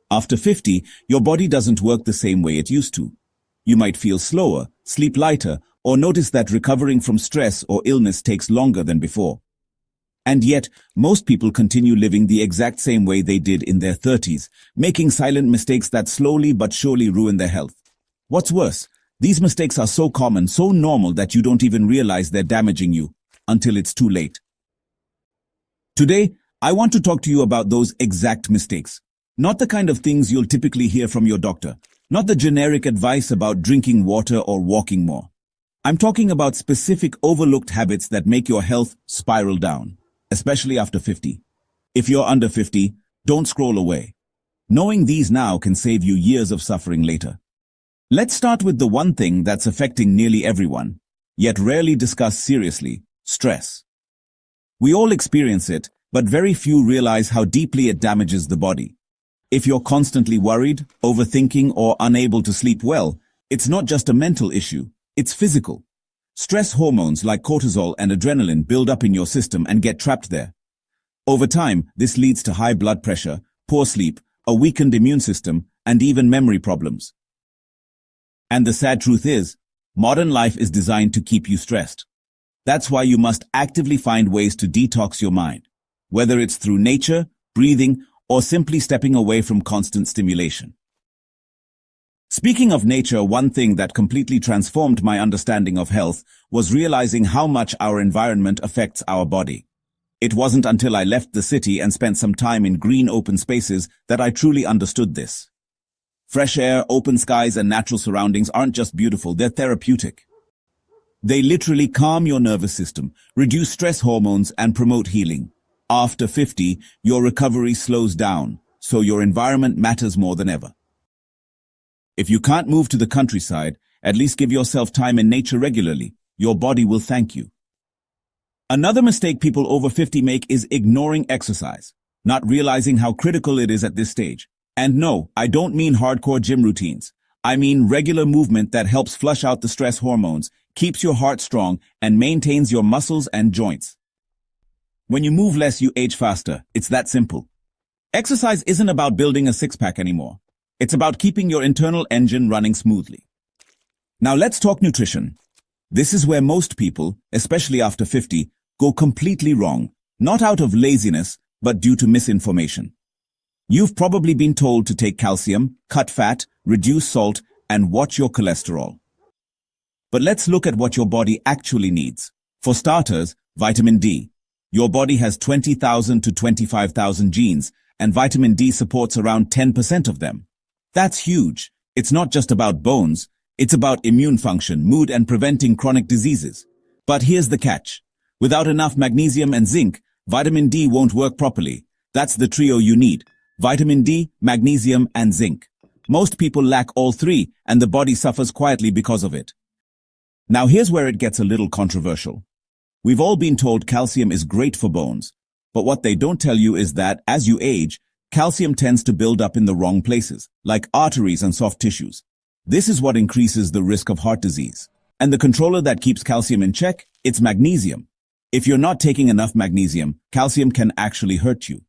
After 50, your body doesn't work the same way it used to. You might feel slower, sleep lighter, or notice that recovering from stress or illness takes longer than before. And yet, most people continue living the exact same way they did in their 30s, making silent mistakes that slowly but surely ruin their health. What's worse, these mistakes are so common, so normal that you don't even realize they're damaging you until it's too late. Today, I want to talk to you about those exact mistakes. Not the kind of things you'll typically hear from your doctor. Not the generic advice about drinking water or walking more. I'm talking about specific overlooked habits that make your health spiral down, especially after 50. If you're under 50, don't scroll away. Knowing these now can save you years of suffering later. Let's start with the one thing that's affecting nearly everyone, yet rarely discussed seriously: stress. We all experience it, but very few realize how deeply it damages the body. If you're constantly worried, overthinking, or unable to sleep well, it's not just a mental issue, it's physical. Stress hormones like cortisol and adrenaline build up in your system and get trapped there. Over time, this leads to high blood pressure, poor sleep, a weakened immune system, and even memory problems. And the sad truth is, modern life is designed to keep you stressed. That's why you must actively find ways to detox your mind, whether it's through nature, breathing, or simply stepping away from constant stimulation. Speaking of nature, one thing that completely transformed my understanding of health was realizing how much our environment affects our body. It wasn't until I left the city and spent some time in green open spaces that I truly understood this. Fresh air, open skies, and natural surroundings aren't just beautiful, they're therapeutic. They literally calm your nervous system, reduce stress hormones, and promote healing. After 50, your recovery slows down, so your environment matters more than ever. If you can't move to the countryside, at least give yourself time in nature regularly. Your body will thank you. Another mistake people over 50 make is ignoring exercise, not realizing how critical it is at this stage. And no, I don't mean hardcore gym routines. I mean regular movement that helps flush out the stress hormones, keeps your heart strong, and maintains your muscles and joints. When you move less, you age faster. It's that simple. Exercise isn't about building a six-pack anymore. It's about keeping your internal engine running smoothly. Now let's talk nutrition. This is where most people, especially after 50, go completely wrong, not out of laziness, but due to misinformation. You've probably been told to take calcium, cut fat, reduce salt, and watch your cholesterol. But let's look at what your body actually needs. For starters, vitamin D. Your body has 20,000 to 25,000 genes, and vitamin D supports around 10% of them. That's huge. It's not just about bones, it's about immune function, mood, and preventing chronic diseases. But here's the catch. Without enough magnesium and zinc, vitamin D won't work properly. That's the trio you need: vitamin D, magnesium, and zinc. Most people lack all three, and the body suffers quietly because of it. Now here's where it gets a little controversial. We've all been told calcium is great for bones, but what they don't tell you is that, as you age, calcium tends to build up in the wrong places, like arteries and soft tissues. This is what increases the risk of heart disease. And the controller that keeps calcium in check, it's magnesium. If you're not taking enough magnesium, calcium can actually hurt you.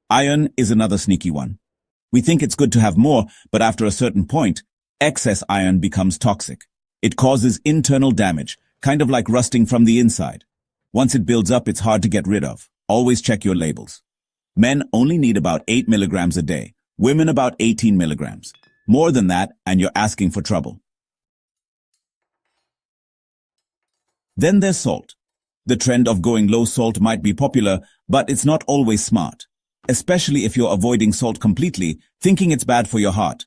Iron is another sneaky one. We think it's good to have more, but after a certain point, excess iron becomes toxic. It causes internal damage, kind of like rusting from the inside. Once it builds up, it's hard to get rid of. Always check your labels. Men only need about 8 milligrams a day, women about 18 milligrams. More than that, and you're asking for trouble. Then there's salt. The trend of going low salt might be popular, but it's not always smart. Especially if you're avoiding salt completely, thinking it's bad for your heart.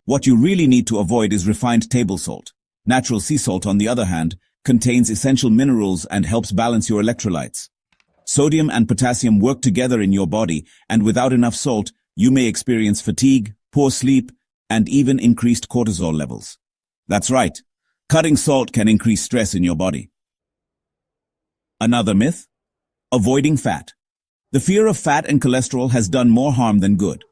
What you really need to avoid is refined table salt. Natural sea salt, on the other hand, contains essential minerals and helps balance your electrolytes. Sodium and potassium work together in your body, and without enough salt, you may experience fatigue, poor sleep, and even increased cortisol levels. That's right. Cutting salt can increase stress in your body. Another myth? Avoiding fat. The fear of fat and cholesterol has done more harm than good.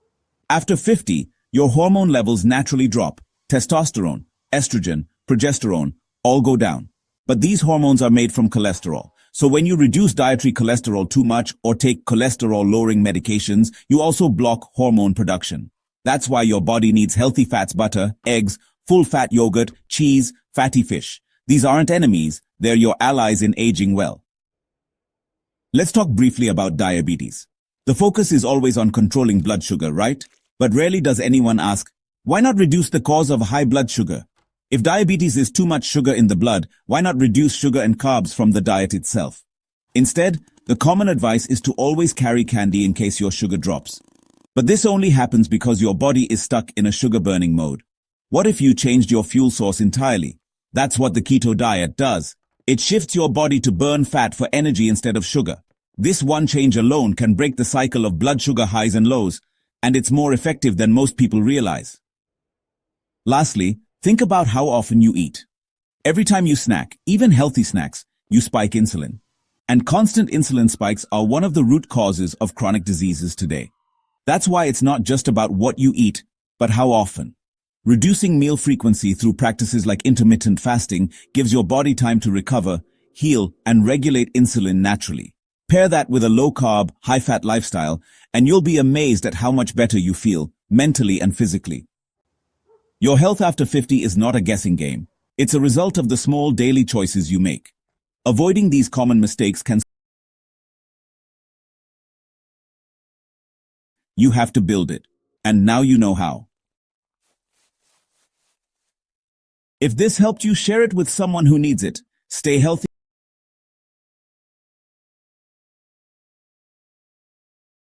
After 50, your hormone levels naturally drop. Testosterone, estrogen, progesterone all go down. But these hormones are made from cholesterol. So when you reduce dietary cholesterol too much or take cholesterol-lowering medications, you also block hormone production. That's why your body needs healthy fats, butter, eggs, full-fat yogurt, cheese, fatty fish. These aren't enemies, they're your allies in aging well. Let's talk briefly about diabetes. The focus is always on controlling blood sugar, right? But rarely does anyone ask, why not reduce the cause of high blood sugar? If diabetes is too much sugar in the blood, why not reduce sugar and carbs from the diet itself? Instead, the common advice is to always carry candy in case your sugar drops. But this only happens because your body is stuck in a sugar-burning mode. What if you changed your fuel source entirely? That's what the keto diet does. It shifts your body to burn fat for energy instead of sugar. This one change alone can break the cycle of blood sugar highs and lows, and it's more effective than most people realize. Lastly, think about how often you eat. Every time you snack, even healthy snacks, you spike insulin. And constant insulin spikes are one of the root causes of chronic diseases today. That's why it's not just about what you eat, but how often. Reducing meal frequency through practices like intermittent fasting gives your body time to recover, heal, and regulate insulin naturally. Pair that with a low-carb, high-fat lifestyle, and you'll be amazed at how much better you feel, mentally and physically. Your health after 50 is not a guessing game. It's a result of the small daily choices you make. Avoiding these common mistakes can... You have to build it. And now you know how. If this helped you, share it with someone who needs it. Stay healthy.